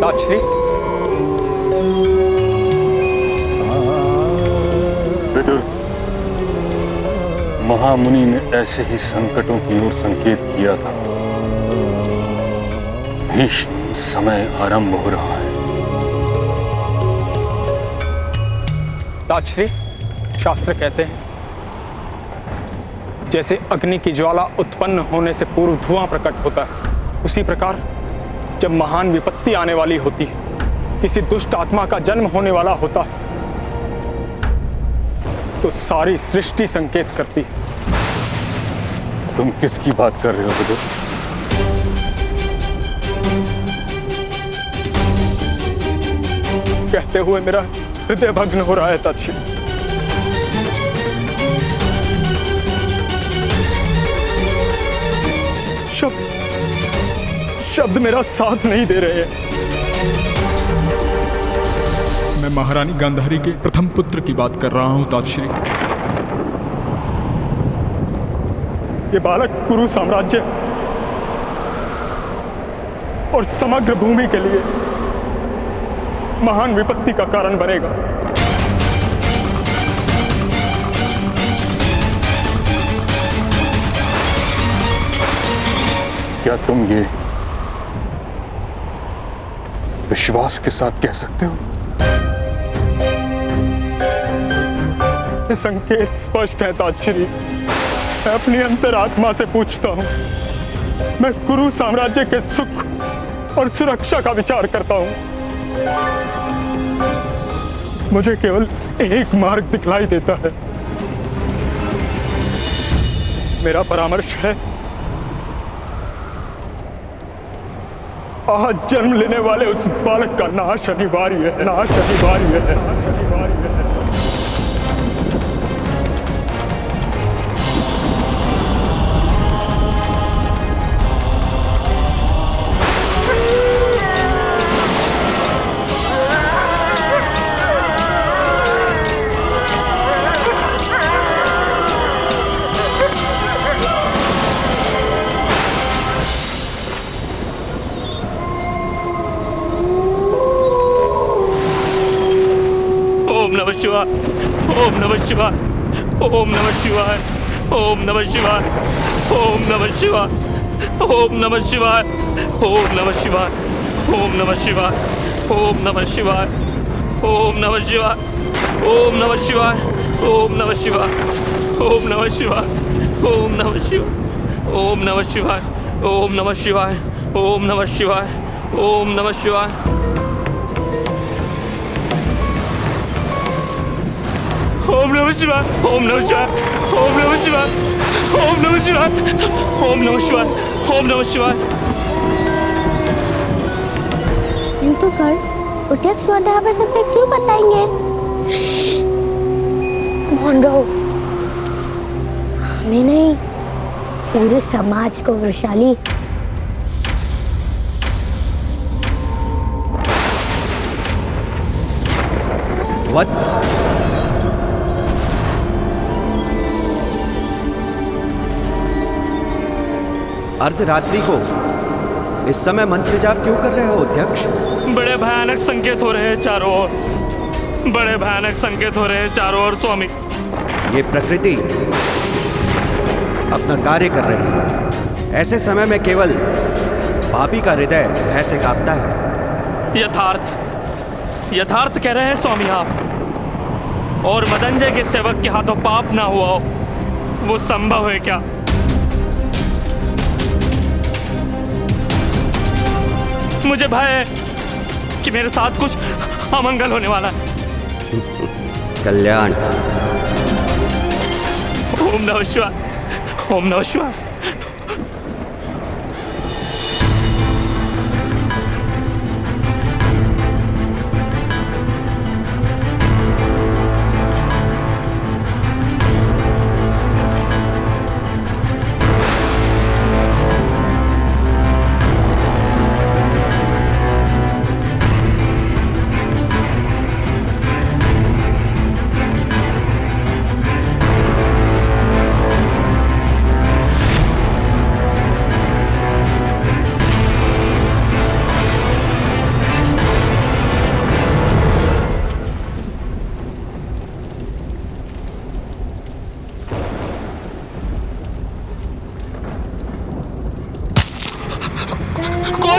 ताजश्री, विदुर, महामुनि ने ऐसे ही संकटों की ओर संकेत किया था। भीष्म, समय आरंभ हो रहा है। ताजश्री, शास्त्र कहते हैं जैसे अग्नि की ज्वाला उत्पन्न होने से पूर्व धुआं प्रकट होता है, उसी प्रकार जब महान विपत्ति आने वाली होती है, किसी दुष्ट आत्मा का जन्म होने वाला होता है, तो सारी सृष्टि संकेत करती है। तुम किसकी बात कर रहे हो विदुर? कहते हुए मेरा हृदय भग्न हो रहा है ताजश्री। शब्द मेरा साथ नहीं दे रहे हैं। मैं महारानी गांधारी के प्रथम पुत्र की बात कर रहा हूं ताजश्री। ये बालक कुरु साम्राज्य और समग्र भूमि के लिए महान विपत्ति का कारण बनेगा। क्या तुम ये विश्वास के साथ कह सकते हो? ये संकेत स्पष्ट है ताजश्री। मैं अपनी अंतरात्मा से पूछता हूं। मैं कुरु साम्राज्य के सुख और सुरक्षा का विचार करता हूं। मुझे केवल एक मार्ग दिखलाई देता है। मेरा परामर्श है, आज जन्म लेने वाले उस बालक का नाश अनिवार्य है, नाश अनिवार्य है, नाश अनिवार्य है। ओम नमः शिवाय, ओम नमः शिवाय, ओम नमः शिवाय, ओम नमः शिवाय, ओम नमः शिवाय, ओम नमः शिवाय, ओम नमः शिवाय, ओम नमः शिवाय, ओम नमः शिवाय, ओम नमः शिवाय, ओम नमः शिवाय, ओम नमः शिवाय, ओम नमः शिवाय, ओम नमः शिवाय, ओम नमः शिवाय, ओम नमः शिवाय, ओम नमः शिवाय, ओम नमः शिवाय। ओम नमः शिवाय, ओम नमः शिवाय, ओम नमः शिवाय, ओम नमः शिवाय, ओम नमः शिवाय, ओम नमः शिवाय। किंतु कर उठक स्वधा सत्य क्यों बताएंगे? मौन रहो। हमें नहीं, पूरे समाज को वृषाली वत्स, अर्धरात्रि को इस समय मंत्र जाप क्यों कर रहे हो अध्यक्ष? बड़े भयानक संकेत हो रहे हैं चारों ओर, बड़े भयानक संकेत हो रहे हैं चारों ओर स्वामी। ये प्रकृति अपना कार्य कर रही है। ऐसे समय में केवल पापी का हृदय भय से कांपता है। यथार्थ कह रहे हैं स्वामी आप। और मदंजय के सेवक के हाथों पाप ना हुआ हो, वो संभव है क्या? मुझे भय है कि मेरे साथ कुछ अमंगल होने वाला है। कल्याण। ओम नमः शिवाय, ओम नमः शिवाय।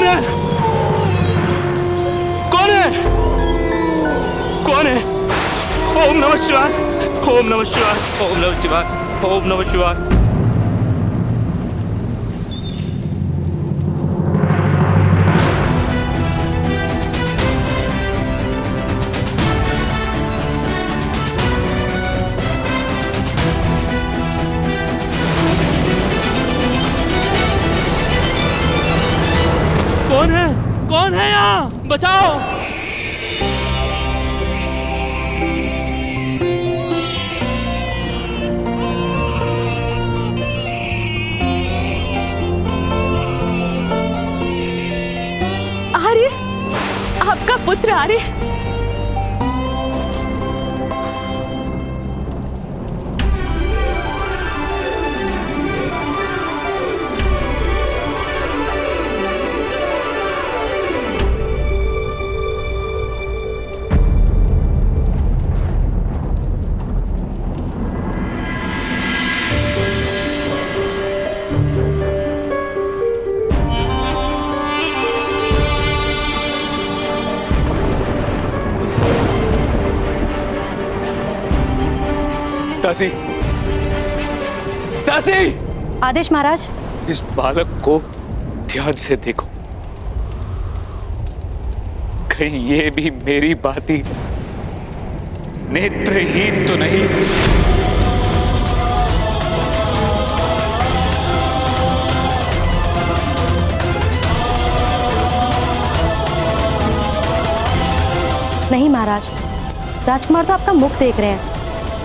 है? कौन है? कौन है? ओम नमः शिवाय, ओम नमः शिवाय, ओम नमः शिवाय, ओम नमः शिवाय। कौन है? कौन है यहाँ? बचाओ! आर्य, आपका पुत्र आर्य। दासी, दासी, आदेश महाराज। इस बालक को ध्यान से देखो, कहीं ये भी मेरी भांति नेत्रहीन तो नहीं। नहीं महाराज, राजकुमार तो आपका मुख देख रहे हैं,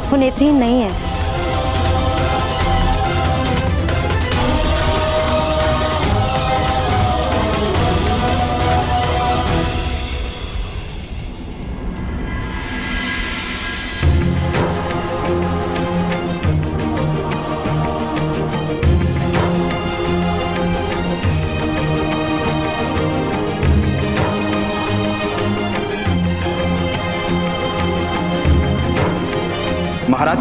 वो नेत्रहीन नहीं है। महाराज,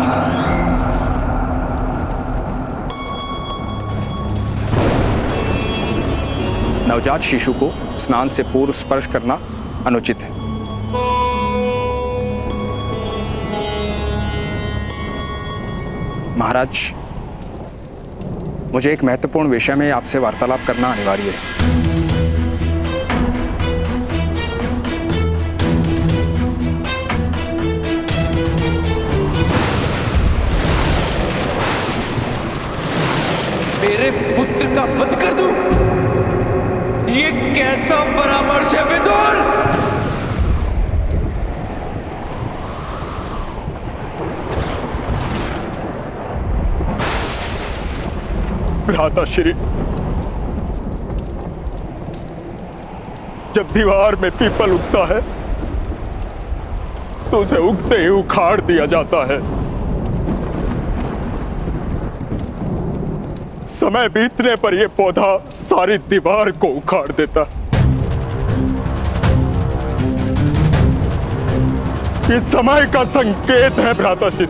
नवजात शिशु को स्नान से पूर्व स्पर्श करना अनुचित है। महाराज, मुझे एक महत्वपूर्ण विषय में आपसे वार्तालाप करना अनिवार्य है। मेरे पुत्र का वध कर दूं? ये कैसा परामर्श है विदुर? भ्राताश्री, जब दीवार में पीपल उगता है तो उसे उगते ही उखाड़ दिया जाता है। समय बीतने पर यह पौधा सारी दीवार को उखाड़ देता। ये समय का संकेत है भ्राताश्री।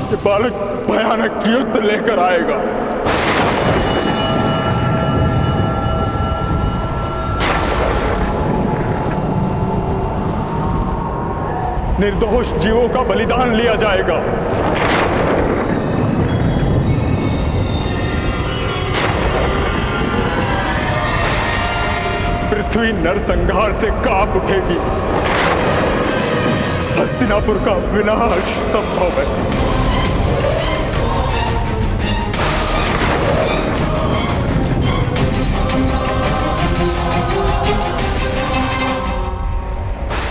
ये बालक भयानक युद्ध लेकर आएगा। निर्दोष जीवों का बलिदान लिया जाएगा। पृथ्वी नरसंहार से कांप उठेगी। हस्तिनापुर का विनाश संभव है।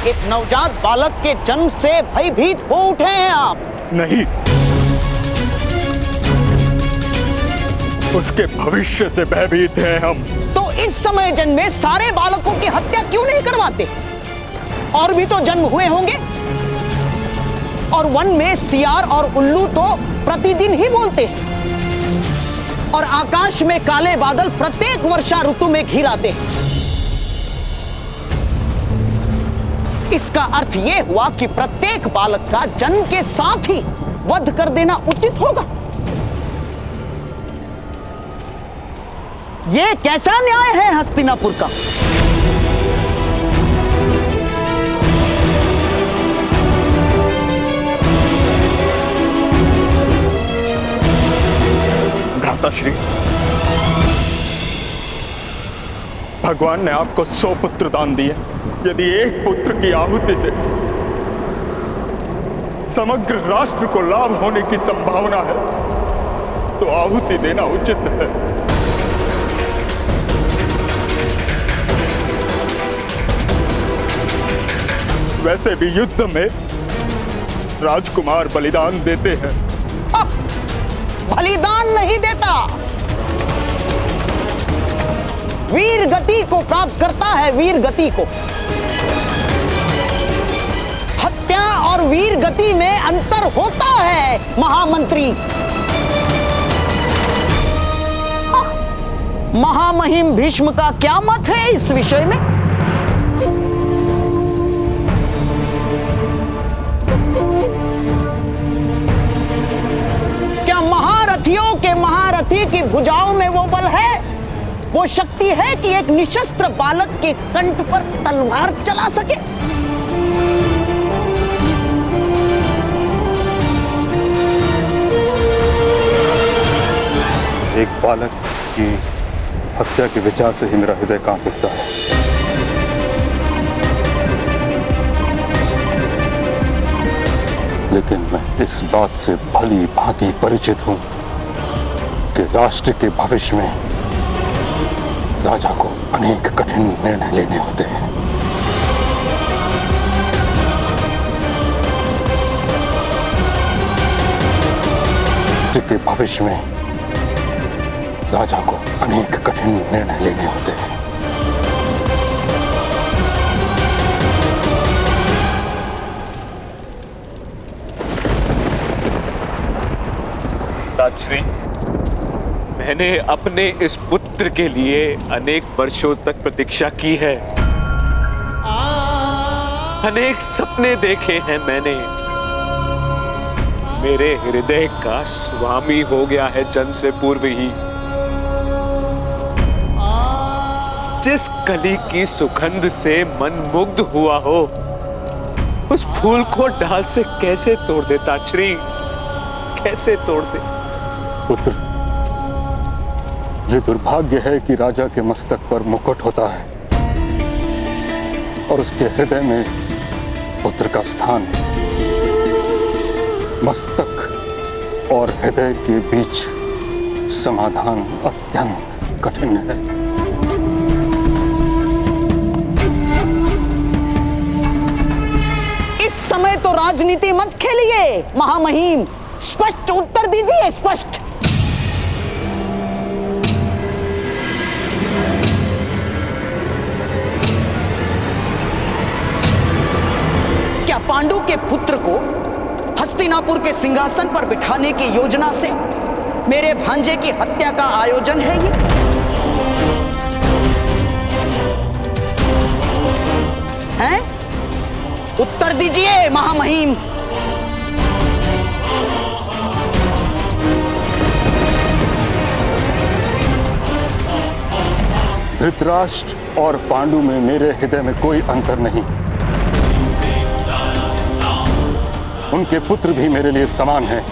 एक नवजात बालक के जन्म से भयभीत हो उठे हैं आप? नहीं, उसके भविष्य से भयभीत हैं हम। तो इस समय जन्मे सारे बालकों की हत्या क्यों नहीं करवाते? और भी तो जन्म हुए होंगे। और वन में सियार और उल्लू तो प्रतिदिन ही बोलते हैं। और आकाश में काले बादल प्रत्येक वर्षा ऋतु में घिर आते हैं। इसका अर्थ यह हुआ कि प्रत्येक बालक का जन्म के साथ ही वध कर देना उचित होगा। ये कैसा न्याय है हस्तिनापुर का? भ्राताश्री, भगवान ने आपको 100 पुत्र दान दिए। यदि एक पुत्र की आहुति से समग्र राष्ट्र को लाभ होने की संभावना है तो आहुति देना उचित है। वैसे भी युद्ध में राजकुमार बलिदान देते हैं। बलिदान नहीं देता, वीर गति को प्राप्त करता है। वीर गति को, हत्या और वीर गति में अंतर होता है महामंत्री। महामहिम भीष्म का क्या मत है इस विषय में? क्या महारथियों के महारथी की भुजाओं में वो बल है, वो शक्ति है कि एक निशस्त्र बालक के कंठ पर तलवार चला सके? एक बालक की हत्या के विचार से ही मेरा हृदय कांप उठता है। लेकिन मैं इस बात से भली भांति परिचित हूं कि राष्ट्र के भविष्य में राजा को अनेक कठिन निर्णय लेने होते हैं। राष्ट्र के भविष्य में राजा को अनेक कठिन निर्णय लेने होते हैं। राजश्री, मैंने अपने इस पुत्र के लिए अनेक वर्षों तक प्रतीक्षा की है। अनेक सपने देखे हैं मैंने। मेरे हृदय का स्वामी हो गया है जन्म से पूर्व ही। जिस कली की सुगंध से मन मुग्ध हुआ हो, उस फूल को डाल से कैसे तोड़ देता श्री, कैसे तोड़ दे? पुत्र, ये दुर्भाग्य है कि राजा के मस्तक पर मुकुट होता है और उसके हृदय में पुत्र का स्थान है। मस्तक और हृदय के बीच समाधान अत्यंत कठिन है। इस समय तो राजनीति मत खेलिए महामहिम, स्पष्ट उत्तर दीजिए, स्पष्ट। क्या पांडु के पुत्र को हस्तिनापुर के सिंहासन पर बिठाने की योजना से मेरे भांजे की हत्या का आयोजन है ये? हैं? उत्तर दीजिए महामहिम। धृतराष्ट्र और पांडु में मेरे हृदय में कोई अंतर नहीं। उनके पुत्र भी मेरे लिए समान हैं।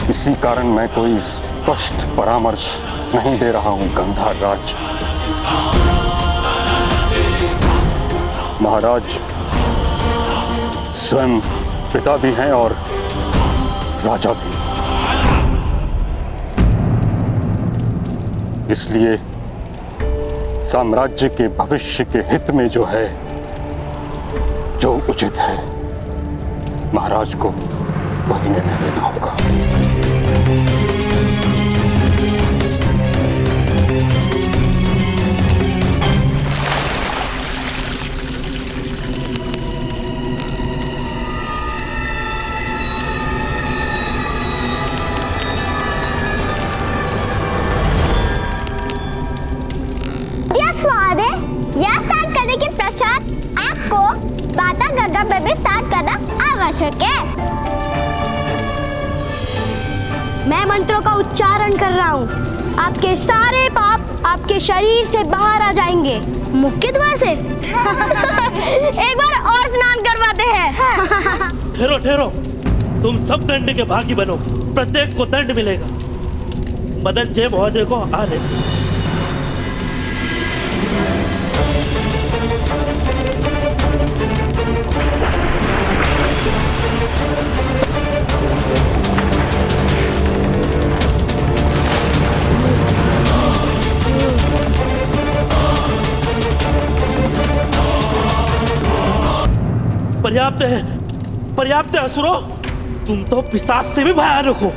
इसी कारण मैं कोई स्पष्ट परामर्श नहीं दे रहा हूं गंधार राज। महाराज स्वयं पिता भी हैं और राजा भी। इसलिए साम्राज्य के भविष्य के हित में जो है, जो उचित है, महाराज को वही निर्णय लेना होगा। यह स्टार्ट करने के पश्चात आपको बाता गंगा में भी स्टार्ट करना आवश्यक है। मंत्रों का उच्चारण कर रहा हूँ। आपके सारे पाप आपके शरीर से बाहर आ जाएंगे। मुख के द्वार से। एक बार और स्नान करवाते हैं। ठहरो ठहरो, तुम सब दंड के भागी बनो, प्रत्येक को दंड मिलेगा। मदन जय महोदय को आने दो। पर्याप्त है असुरो, तुम तो पिशाच से भी भयानक हो।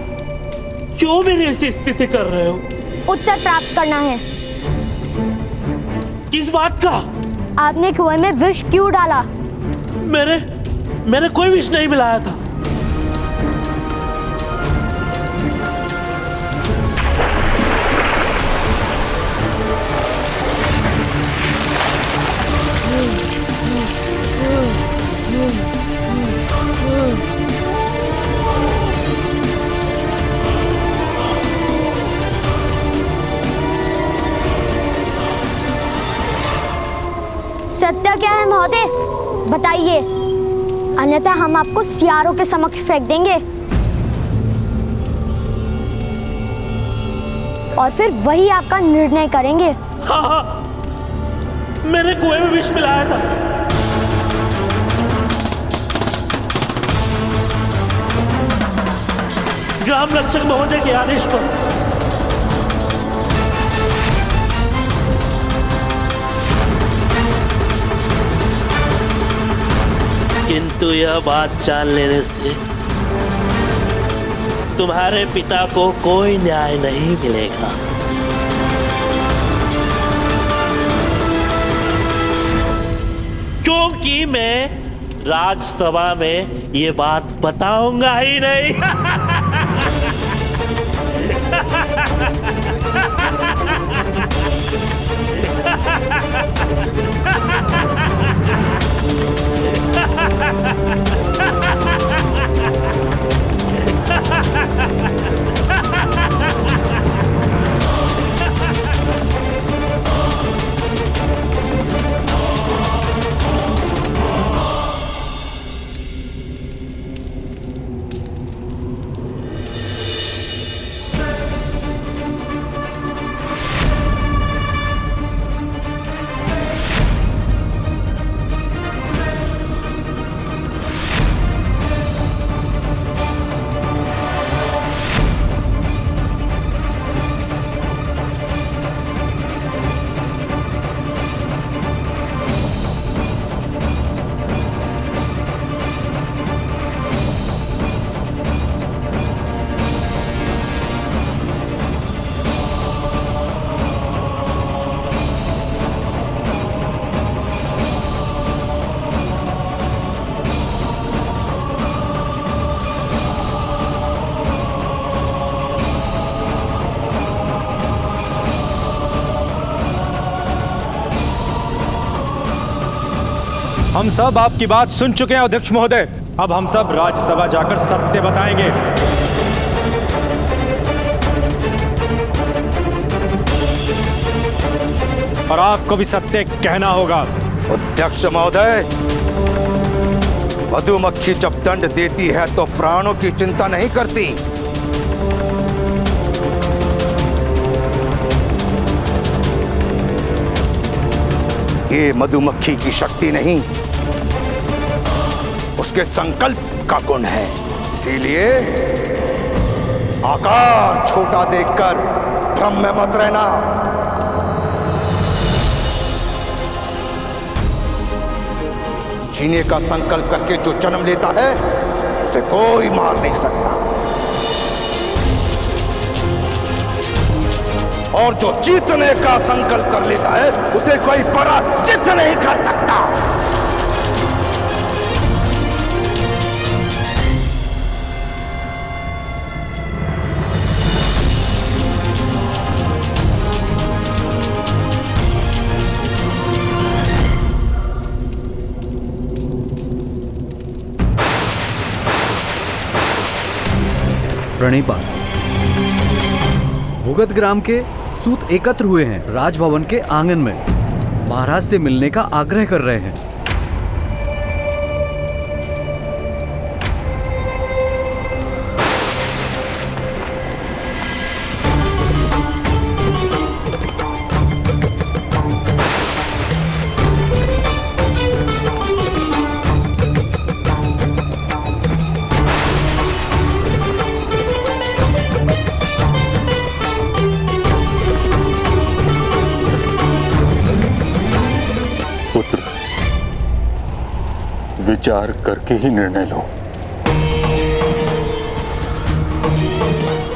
क्यों मेरी ऐसी स्थिति कर रहे हो? उत्तर प्राप्त करना है। किस बात का? आपने कुएं में विष क्यों डाला? मैंने कोई विष नहीं मिलाया था। सत्य क्या है महोदय, बताइए, अन्यथा हम आपको सियारों के समक्ष फेंक देंगे और फिर वही आपका निर्णय करेंगे। हाँ, मैंने कुएं में विष मिलाया था। ग्राम रक्षक महोदय के आदेश पर। किंतु यह बात जान लेने से तुम्हारे पिता को कोई न्याय नहीं मिलेगा। क्योंकि मैं राजसभा में ये बात बताऊंगा ही नहीं। हम सब आपकी बात सुन चुके हैं अध्यक्ष महोदय। अब हम सब राज्यसभा जाकर सत्य बताएंगे। और आपको भी सत्य कहना होगा। अध्यक्ष महोदय, मधुमक्खी जब दंड देती है तो प्राणों की चिंता नहीं करती। ये मधुमक्खी की शक्ति नहीं, उसके संकल्प का गुण है। इसीलिए आकार छोटा देखकर भ्रम में मत रहना। जीने का संकल्प करके जो जन्म लेता है उसे कोई मार नहीं सकता, और जो जीतने का संकल्प कर लेता है उसे कोई पराजित नहीं कर सकता। प्रणिपात। भुगत ग्राम के सूत एकत्र हुए हैं राजभवन के आंगन में, महाराज से मिलने का आग्रह कर रहे हैं। विचार करके ही निर्णय लो।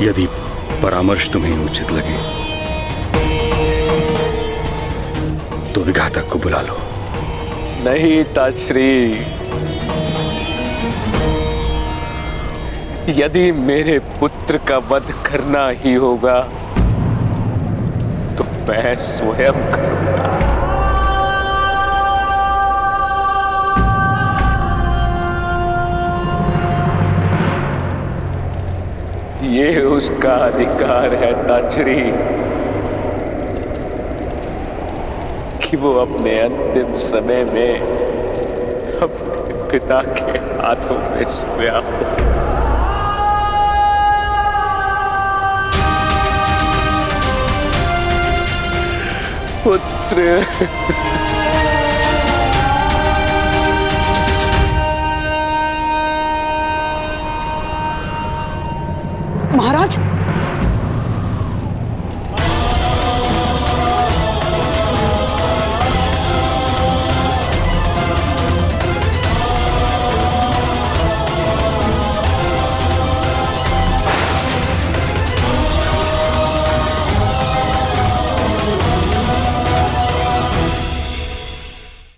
यदि परामर्श तुम्हें उचित लगे तो विघातक को बुला लो। नहीं ताजश्री, यदि मेरे पुत्र का वध करना ही होगा तो मैं स्वयं करूंगा। ये उसका अधिकार है ताजश्री कि वो अपने अंतिम समय में अपने पिता के हाथों में सोया हो। पुत्र